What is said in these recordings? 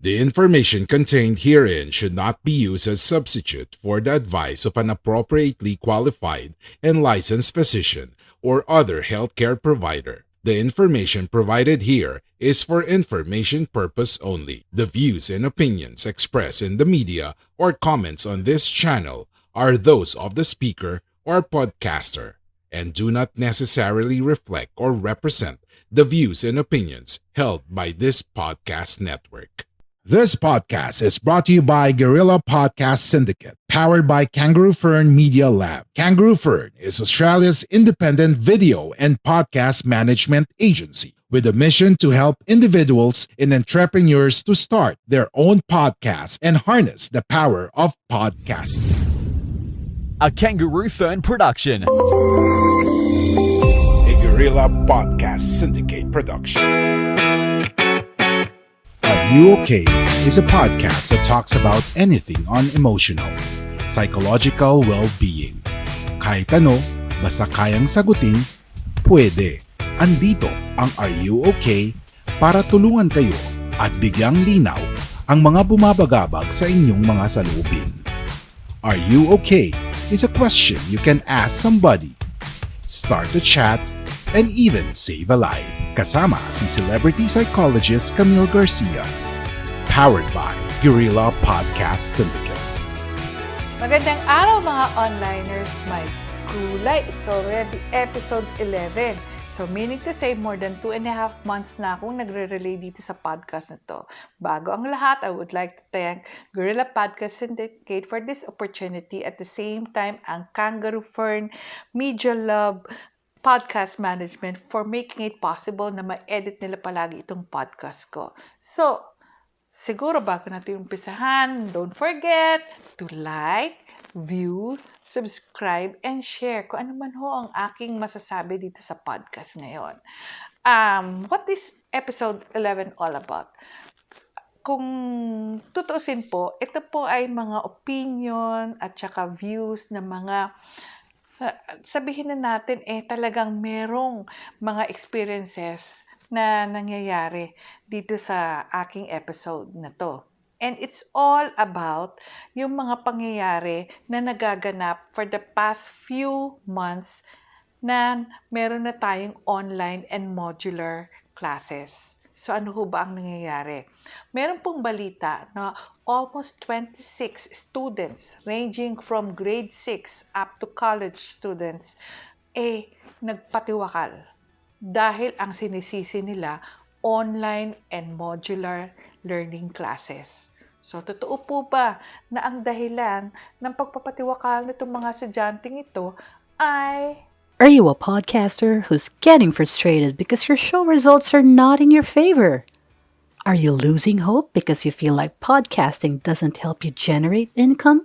The information contained herein should not be used as substitute for the advice of an appropriately qualified and licensed physician or other healthcare provider. The information provided here is for information purpose only. The views and opinions expressed in the media or comments on this channel are those of the speaker or podcaster and do not necessarily reflect or represent the views and opinions held by this podcast network. This podcast is brought to you by Guerrilla Podcast Syndicate, powered by Kangaroo Fern Media Lab. Kangaroo Fern is Australia's independent video and podcast management agency with a mission to help individuals and entrepreneurs to start their own podcasts and harness the power of podcasting. A Kangaroo Fern production. A Guerrilla Podcast Syndicate production. Are You Okay is a podcast that talks about anything on emotional, psychological well-being. Kahit ano, basta kayang sagutin, pwede. Andito ang Are You Okay para tulungan kayo at bigyang linaw ang mga bumabagabag sa inyong mga salubin. Are you okay is a question you can ask somebody, start a chat, and even save a life. Kasama si celebrity psychologist Camille Garcia. Powered by Guerrilla Podcast Syndicate. Magandang araw mga onliners, my kulay. It's already episode 11. So meaning to say, more than 2.5 months na akong nagre-relay dito sa podcast na to. Bago ang lahat, I would like to thank Guerrilla Podcast Syndicate for this opportunity. At the same time, ang Kangaroo Fern Media Lab Podcast Management for making it possible na ma-edit nila palagi itong podcast ko. So, siguro bago natin umpisahan, don't forget to like, view, subscribe, and share kung ano man ho ang aking masasabi dito sa podcast ngayon. What is episode 11 all about? Kung tutuusin po, ito po ay mga opinion at saka views na mga sabihin na natin talagang merong mga experiences na nangyayari dito sa aking episode na to. And it's all about yung mga pangyayari na nagaganap for the past few months na meron na tayong online and modular classes. So ano ho ba ang nangyayari? Meron pong balita na almost 26 students ranging from grade 6 up to college students nagpatiwakal dahil ang sinisisi nila online and modular learning classes. So, totoo po ba na ang dahilan ng pagpapatiwakal nitong mga estudyanteng ito ay... Are you a podcaster who's getting frustrated because your show results are not in your favor? Are you losing hope because you feel like podcasting doesn't help you generate income?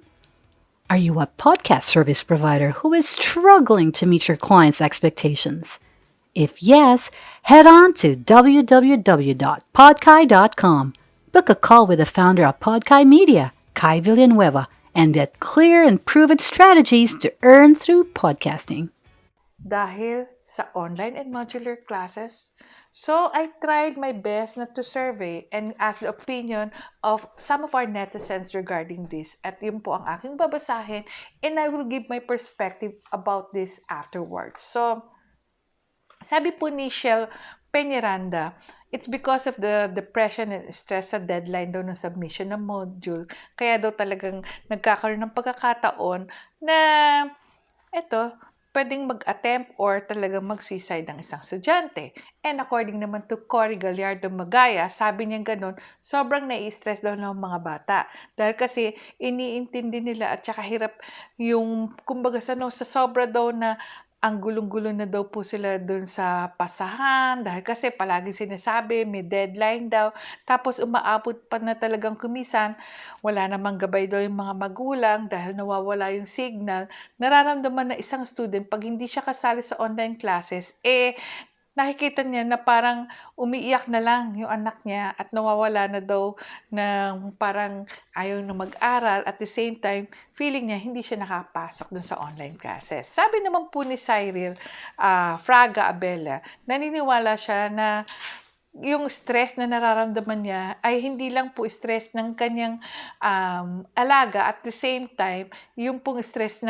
Are you a podcast service provider who is struggling to meet your clients' expectations? If yes, head on to www.podkai.com. Book a call with the founder of Podkai Media, Kai Villanueva, and get clear and proven strategies to earn through podcasting. Dahil sa online and modular classes. So, I tried my best not to survey and ask the opinion of some of our netizens regarding this. At yun po ang aking babasahin, and I will give my perspective about this afterwards. So, sabi po ni Shell Peñaranda, it's because of the depression and stress sa deadline daw ng submission ng module. Kaya daw talagang nagkakaroon ng pagkakataon na pwedeng mag-attempt or talagang mag-suicide ang isang estudyante. And according naman to Cory Gallardo Magaya, sabi niya ganun, sobrang nai-stress daw ng mga bata. Dahil kasi iniintindi nila at saka hirap yung, kumbaga sa sobra daw na ang gulong-gulo na daw po sila doon sa pasahan dahil kasi palagi sinasabi may deadline daw. Tapos umaabot pa na talagang kumisan, wala namang gabay daw yung mga magulang dahil nawawala yung signal. Nararamdaman na isang student pag hindi siya kasali sa online classes, nakikita niya na parang umiiyak na lang yung anak niya at nawawala na daw ng parang ayaw na mag-aral. At the same time, feeling niya hindi siya nakapasok dun sa online classes. Sabi naman po ni Cyril Fraga Abela, naniniwala siya na yung stress na nararamdaman niya ay hindi lang po stress ng kanyang alaga, at the same time, yung pong stress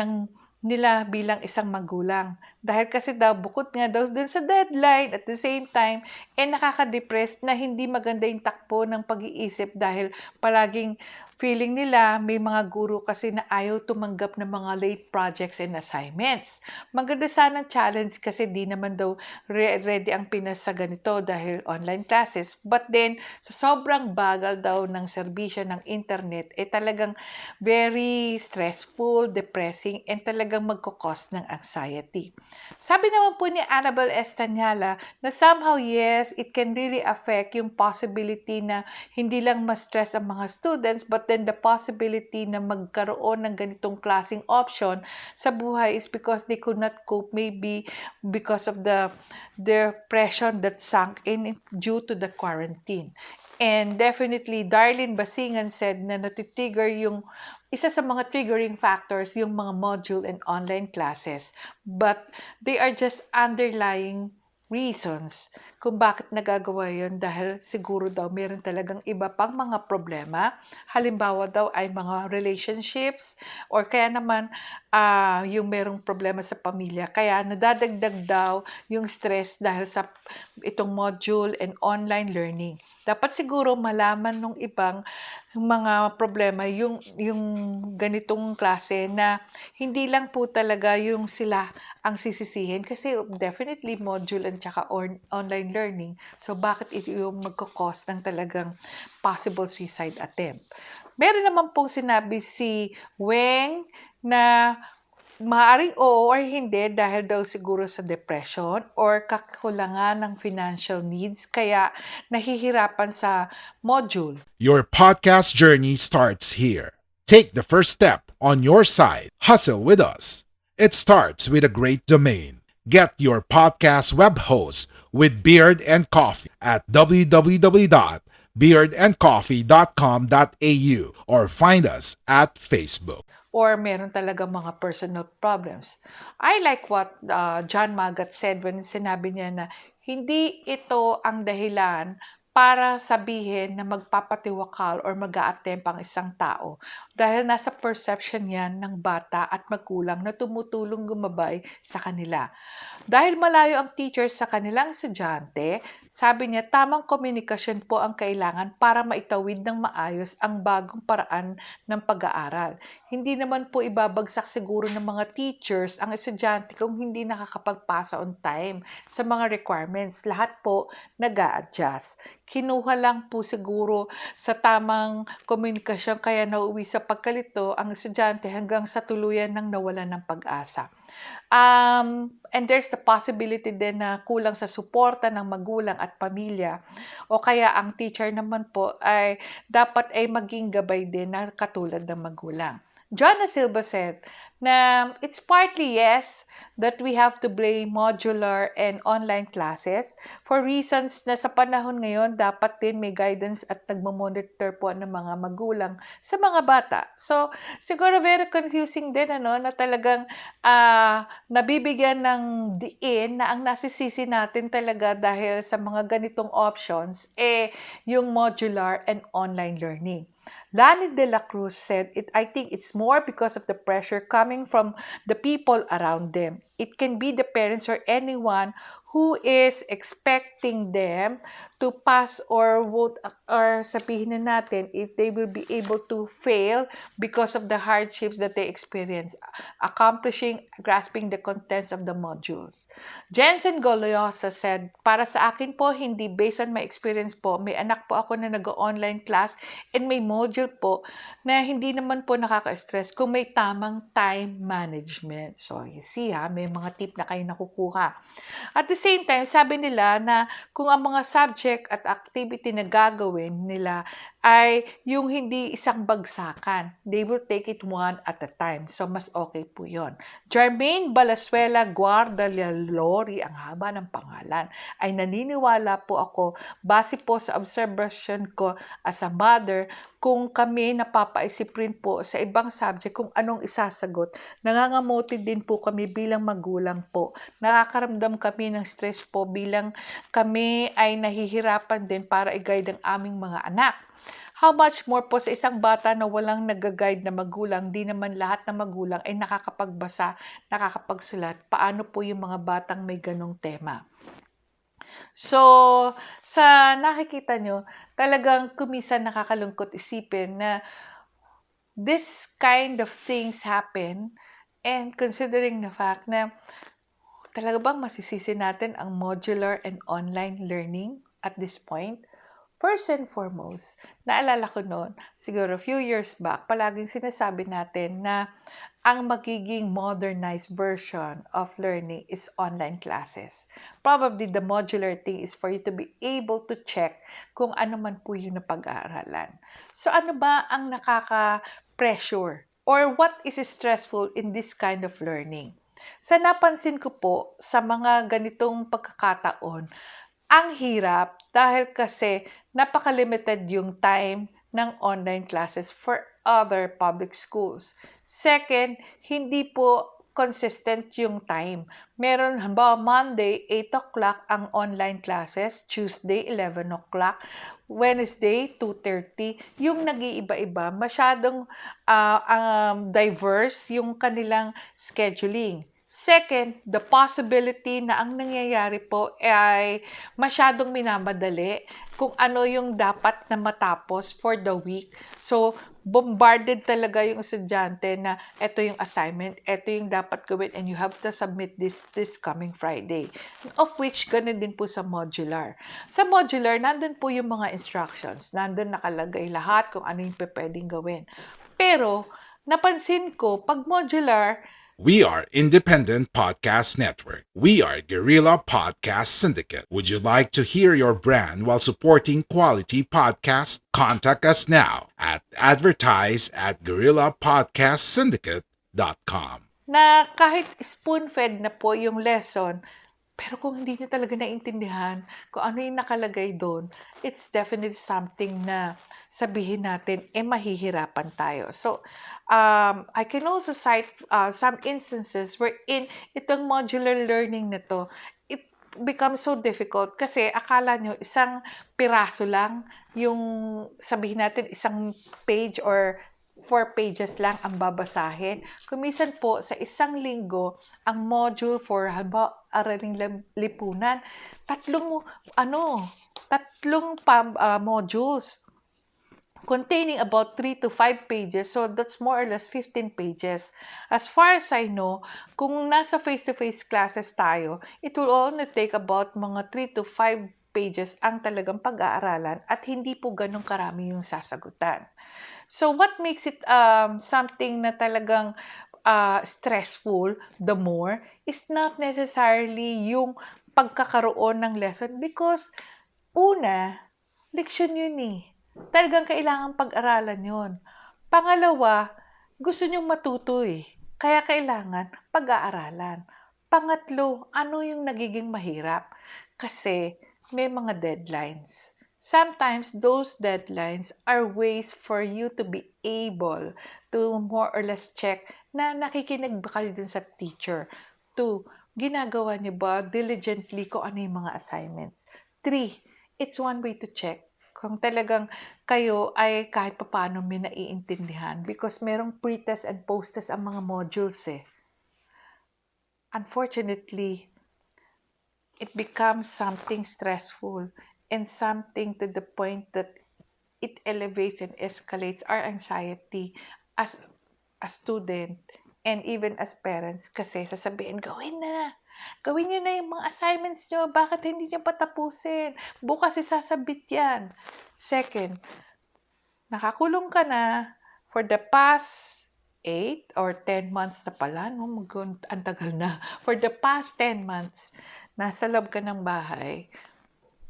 nila bilang isang magulang. Dahil kasi daw, bukod nga daw dun sa deadline, at the same time, nakaka-depress na hindi maganda yung takbo ng pag-iisip dahil palaging feeling nila, may mga guro kasi na ayaw tumanggap ng mga late projects and assignments. Maganda sanang challenge kasi di naman daw ready ang Pinas sa ganito dahil online classes. But then, sa sobrang bagal daw ng serbisyo ng internet, talagang very stressful, depressing, and talagang magkakos ng anxiety. Sabi naman po ni Annabel Estanyala na somehow, yes, it can really affect yung possibility na hindi lang ma-stress ang mga students, but then the possibility na magkaroon ng ganitong klaseng option sa buhay is because they could not cope, maybe because of their pressure that sunk in due to the quarantine. And definitely, Darlene Basingan said na natitrigger yung isa sa mga triggering factors yung mga module and online classes. But they are just underlying reasons kung bakit nagagawa yun, dahil siguro daw meron talagang iba pang mga problema. Halimbawa daw ay mga relationships, or kaya naman yung merong problema sa pamilya. Kaya nadadagdag daw yung stress dahil sa itong module and online learning. Dapat siguro malaman ng ibang mga problema yung ganitong klase na hindi lang po talaga yung sila ang sisisihin, kasi definitely module and tsaka online learning. So bakit ito yung magkakos ng talagang possible suicide attempt? Meron naman pong sinabi si Weng na maaaring oo or hindi dahil daw siguro sa depression or kakulangan ng financial needs kaya nahihirapan sa module. Your podcast journey starts here. Take the first step on your side. Hustle with us. It starts with a great domain. Get your podcast web host with Beard and Coffee at www.beardandcoffee.com.au or find us at Facebook. Or meron talaga mga personal problems. I like what John Magat said when sinabi niya na hindi ito ang dahilan para sabihin na magpapatiwakal or mag-a-attempt ang isang tao. Dahil nasa perception yan ng bata at magulang na tumutulong gumabay sa kanila. Dahil malayo ang teacher sa kanilang estudyante, sabi niya tamang komunikasyon po ang kailangan para maitawid ng maayos ang bagong paraan ng pag-aaral. Hindi naman po ibabagsak siguro ng mga teachers ang estudyante kung hindi nakakapagpasa on time sa mga requirements. Lahat po nag-a-adjust. Kinuha lang po siguro sa tamang komunikasyon kaya nauwi sa pagkalito ang estudyante hanggang sa tuluyan ng nawalan ng pag-asa. And there's the possibility din na kulang sa suporta ng magulang at pamilya, o kaya ang teacher naman po ay dapat ay maging gabay din na katulad ng magulang. Joanna Silva said na it's partly yes that we have to blame modular and online classes for reasons na sa panahon ngayon dapat din may guidance at nagmamonitor po ng mga magulang sa mga bata. So siguro very confusing din na talagang nabibigyan ng diin na ang nasisisi natin talaga dahil sa mga ganitong options yung modular and online learning. Lani de la Cruz said, I think it's more because of the pressure coming from the people around them. It can be the parents or anyone who is expecting them to pass or vote, or sabihin na natin if they will be able to fail because of the hardships that they experience, grasping the contents of the modules. Jensen Goloyosa said, para sa akin po, hindi based on my experience po. May anak po ako na nag-online class and may module po na hindi naman po nakaka-stress kung may tamang time management. So, you see may mga tip na kayo nakukuha. At the same time, sabi nila na kung ang mga subject at activity na gagawin nila ay yung hindi isang bagsakan. They will take it one at a time. So, mas okay po yun. Jermaine Valenzuela Guardallalori, ang haba ng pangalan, ay naniniwala po ako, base po sa observation ko as a mother, kung kami napapaisip rin po sa ibang subject kung anong isasagot, nangangamote din po kami bilang magulang po. Nakakaramdam kami ng stress po bilang kami ay nahihirapan din para i-guide ang aming mga anak. How much more po sa isang bata na walang nag-guide na magulang, di naman lahat ng magulang ay nakakapagbasa, nakakapagsulat. Paano po yung mga batang may ganong tema? So, sa nakikita nyo, talagang kumisan nakakalungkot isipin na this kind of things happen, and considering the fact na talaga bang masisisi natin ang modular and online learning at this point? First and foremost, naalala ko noon, siguro few years back, palaging sinasabi natin na ang magiging modernized version of learning is online classes. Probably the modular thing is for you to be able to check kung ano man po yung napag-aaralan. So ano ba ang nakaka-pressure or what is stressful in this kind of learning? Sa napansin ko po sa mga ganitong pagkakataon, ang hirap dahil kasi napaka-limited yung time ng online classes for other public schools. Second, hindi po consistent yung time. Meron, halimbawa, Monday, 8 o'clock ang online classes, Tuesday, 11 o'clock, Wednesday, 2:30. Yung nag-iiba-iba, masyadong diverse yung kanilang scheduling. Second, the possibility na ang nangyayari po ay masyadong minamadali kung ano yung dapat na matapos for the week. So, bombarded talaga yung estudyante na ito yung assignment, ito yung dapat gawin, and you have to submit this coming Friday. Of which, ganun din po sa modular. Sa modular, nandun po yung mga instructions. Nandun nakalagay lahat kung ano yung pwedeng gawin. Pero, napansin ko, pag modular, We are Independent Podcast Network. We are Guerrilla Podcast Syndicate. Would you like to hear your brand while supporting quality podcasts? Contact us now at advertise@guerrillapodcastsyndicate.com. na kahit spoon-fed na po yung lesson, pero kung hindi nyo talaga naintindihan kung ano yung nakalagay doon, it's definitely something na sabihin natin, mahihirapan tayo. So, I can also cite some instances wherein itong modular learning na to, it becomes so difficult kasi akala nyo isang piraso lang yung sabihin natin isang page or 4 pages lang ang babasahin. Kumisan po sa isang linggo, ang module for araling lipunan, tatlong modules containing about 3 to 5 pages. So, that's more or less 15 pages. As far as I know, kung nasa face-to-face classes tayo, it will only take about mga 3 to 5 pages ang talagang pag-aaralan at hindi po ganun karami yung sasagutan. So, what makes it something na talagang stressful the more is not necessarily yung pagkakaroon ng lesson because una, leksyon yun eh. Talagang kailangan pag-aralan yon. Pangalawa, gusto nyong matuto eh. Kaya kailangan pag-aaralan. Pangatlo, ano yung nagiging mahirap? Kasi may mga deadlines. Sometimes those deadlines are ways for you to be able to more or less check na nakikinig ba kayo dun sa teacher. 2, ginagawa niyo ba diligently kung ano yung mga assignments. 3, it's one way to check kung talagang kayo ay kahit papaano may naiintindihan because merong pre-test and post-test ang mga modules eh. Unfortunately, it becomes something stressful and something to the point that it elevates and escalates our anxiety as a student and even as parents kasi sasabihin, gawin nyo na yung mga assignments nyo, bakit hindi nyo patapusin? Bukas isasabit yan. Second, nakakulong ka na for the past 8 or 10 months na pala, no? Ang tagal na. For the past 10 months, nasa loob ka ng bahay,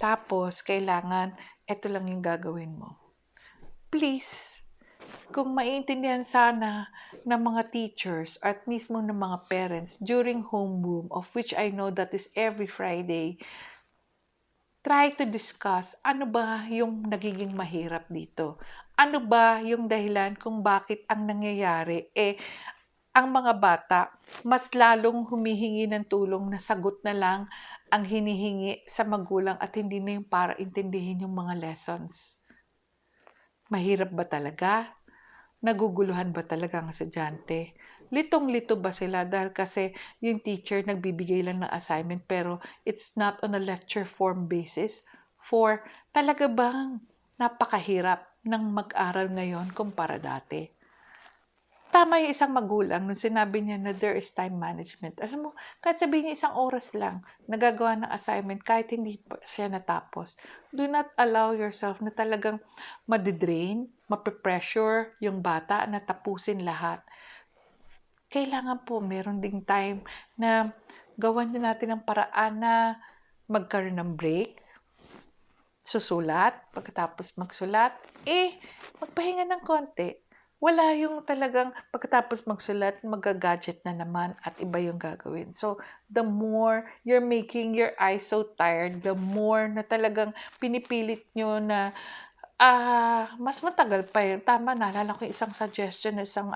tapos kailangan, eto lang yung gagawin mo. please, kung maiintindihan sana ng mga teachers at mismo ng mga parents during homeroom, of which I know that is every Friday, try to discuss ano ba yung nagiging mahirap dito. Ano ba yung dahilan kung bakit ang nangyayari ang mga bata mas lalong humihingi ng tulong na sagot na lang ang hinihingi sa magulang at hindi na yung para intindihin yung mga lessons. Mahirap ba talaga? Naguguluhan ba talaga ang estudyante? Litong-lito ba sila dahil kasi yung teacher nagbibigay lang ng assignment pero it's not on a lecture form basis? For talaga bang napakahirap ng mag-aral ngayon kumpara dati? Tama yung isang magulang nung sinabi niya na there is time management. Alam mo, kahit sabihin niya isang oras lang, nagagawa ng assignment kahit hindi pa siya natapos. Do not allow yourself na talagang madidrain, mapipressure yung bata na tapusin lahat. Kailangan po meron ding time na gawan din natin ang paraan na magkaroon ng break, susulat, pagkatapos magsulat, magpahinga ng konti. Wala yung talagang pagkatapos magsulat, magagadget na naman at iba yung gagawin. So, the more you're making your eyes so tired, the more na talagang pinipilit nyo na mas matagal pa yun. Tama, naalala ko yung isang suggestion ng isang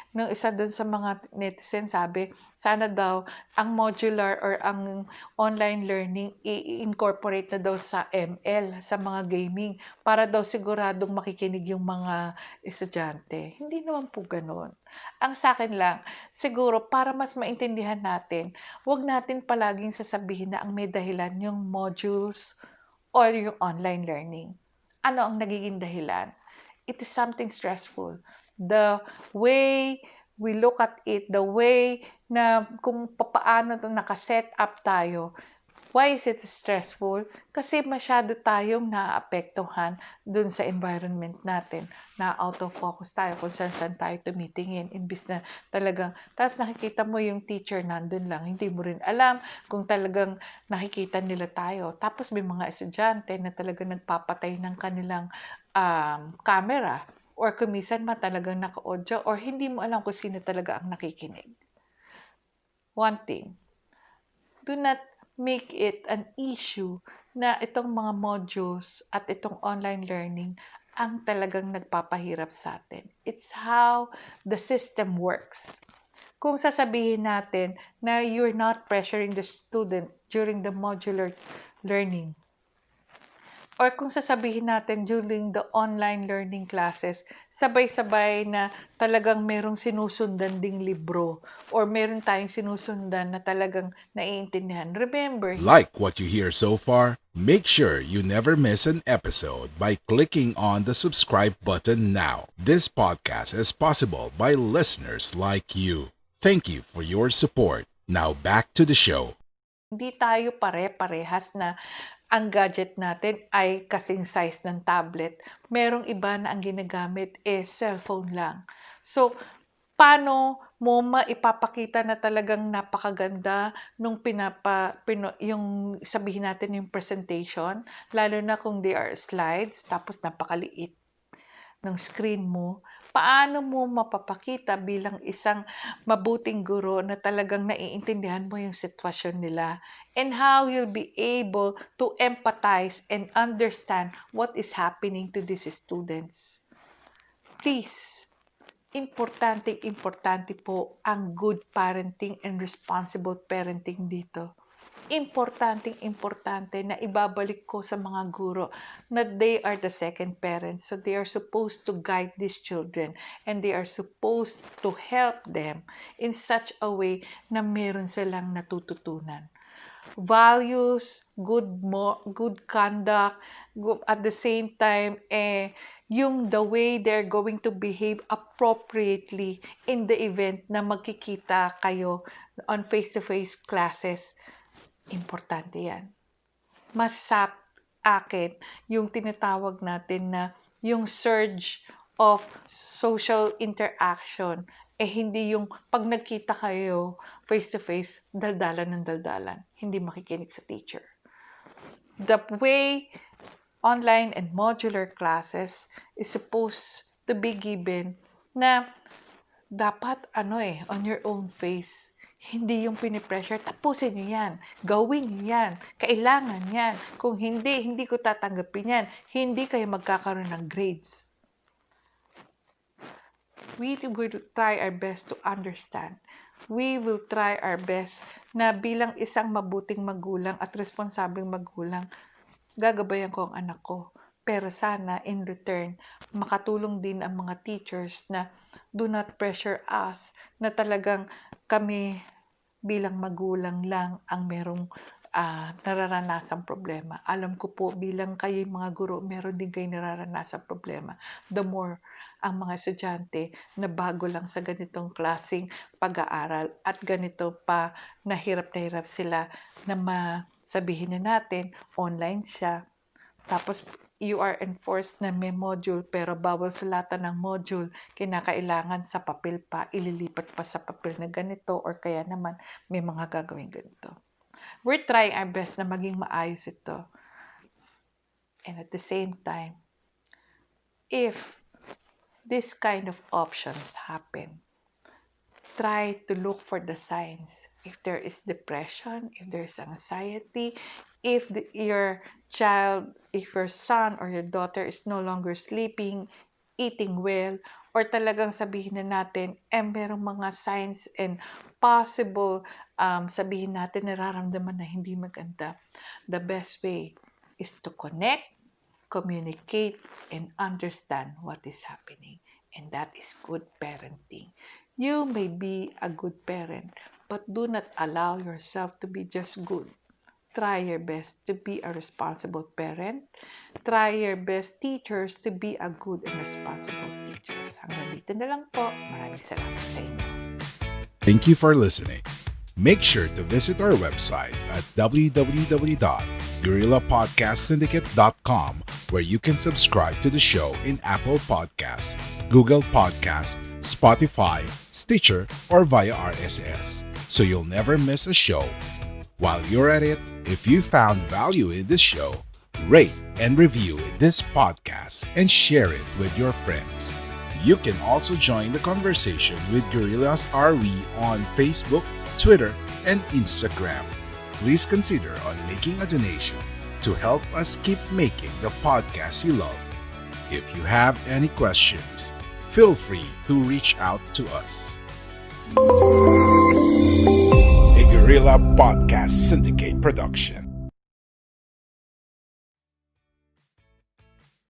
nung isa dun sa mga netizen sabi, sana daw ang modular or ang online learning i-incorporate na daw sa ML, sa mga gaming, para daw siguradong makikinig yung mga estudyante. Hindi naman po ganun. Ang sa akin lang, siguro para mas maintindihan natin, wag natin palaging sasabihin na ang may dahilan yung modules or yung online learning. Ano ang nagiging dahilan? It is something stressful. The way we look at it, the way na kung paano nakaset up tayo. Why is it stressful? Kasi masyado tayong naapektuhan dun sa environment natin. Na out of focus tayo kung saan tayo tumitingin. Imbis na talagang, tapos nakikita mo yung teacher nandun lang. Hindi mo rin alam kung talagang nakikita nila tayo. Tapos may mga estudyante na talagang nagpapatay ng kanilang camera. Or kumisan talagang naka-audio. Or hindi mo alam kung sino talaga ang nakikinig. One thing, do not make it an issue na itong mga modules at itong online learning ang talagang nagpapahirap sa atin. It's how the system works. Kung sasabihin natin na you're not pressuring the student during the modular learning, or kung sasabihin natin during the online learning classes, sabay-sabay na talagang merong sinusundan ding libro or meron tayong sinusundan na talagang naiintindihan. Remember, Like what you hear so far? Make sure you never miss an episode by clicking on the subscribe button now. This podcast is possible by listeners like you. Thank you for your support. Now back to the show. hindi tayo pare-parehas na ang gadget natin ay kasing size ng tablet. Merong iba na ang ginagamit cellphone lang. So, paano mo maipapakita na talagang napakaganda nung yung sabihin natin yung presentation, lalo na kung they are slides, tapos napakaliit ng screen mo, paano mo mapapakita bilang isang mabuting guro na talagang naiintindihan mo yung sitwasyon nila and how you'll be able to empathize and understand what is happening to these students. Please, importante po ang good parenting and responsible parenting dito. Importante na ibabalik ko sa mga guro na they are the second parents. So they are supposed to guide these children and they are supposed to help them in such a way na meron silang natututunan. Values, good conduct, at the same time, yung the way they're going to behave appropriately in the event na magkikita kayo on face-to-face classes. Importante yan. Mas sa akin, yung tinatawag natin na yung surge of social interaction, hindi yung pag nagkita kayo face-to-face, daldalan ng daldalan. Hindi makikinig sa teacher. The way online and modular classes is supposed to be given na dapat on your own face. Hindi yung pinipressure, tapusin nyo yan, gawin nyo yan, kailangan yan. Kung hindi, hindi ko tatanggapin yan. Hindi kayo magkakaroon ng grades. We will try our best to understand. We will try our best na bilang isang mabuting magulang at responsabling magulang, gagabayan ko ang anak ko. Pero sana, in return, makatulong din ang mga teachers na do not pressure us na talagang kami bilang magulang lang ang merong nararanasang problema. Alam ko po, bilang kayo mga guro, meron din kayo nararanasang problema. The more ang mga estudyante na bago lang sa ganitong klaseng pag-aaral at ganito pa nahirap sila na masabihin na natin, online siya. Tapos, you are enforced na may module pero bawal sulatan ng module, kinakailangan sa papel pa, ililipat pa sa papel na ganito or kaya naman may mga gagawin ganito. We're trying our best na maging maayos ito. And at the same time, if this kind of options happen, try to look for the signs. If there is depression, if there's anxiety, if your child, if your son or your daughter is no longer sleeping, eating well, or talagang sabihin na natin, merong mga signs and possible sabihin natin nararamdaman na hindi maganda. The best way is to connect, communicate, and understand what is happening. And that is good parenting. You may be a good parent, but do not allow yourself to be just good. Try your best to be a responsible parent. Try your best, teachers, to be a good and responsible teachers. Hanggang dito na lang po. Maraming salamat sa inyo. Thank you for listening. Make sure to visit our website at www.guerrillapodcastsyndicate.com, where you can subscribe to the show in Apple Podcasts, Google Podcasts, Spotify, Stitcher, or via RSS, so you'll never miss a show. While you're at it, if you found value in this show, rate and review this podcast and share it with your friends. You can also join the conversation with Guerrillas RE on Facebook, Twitter, and Instagram. Please consider on making a donation to help us keep making the podcast you love. If you have any questions, feel free to reach out to us. A Guerrilla Podcast Syndicate production.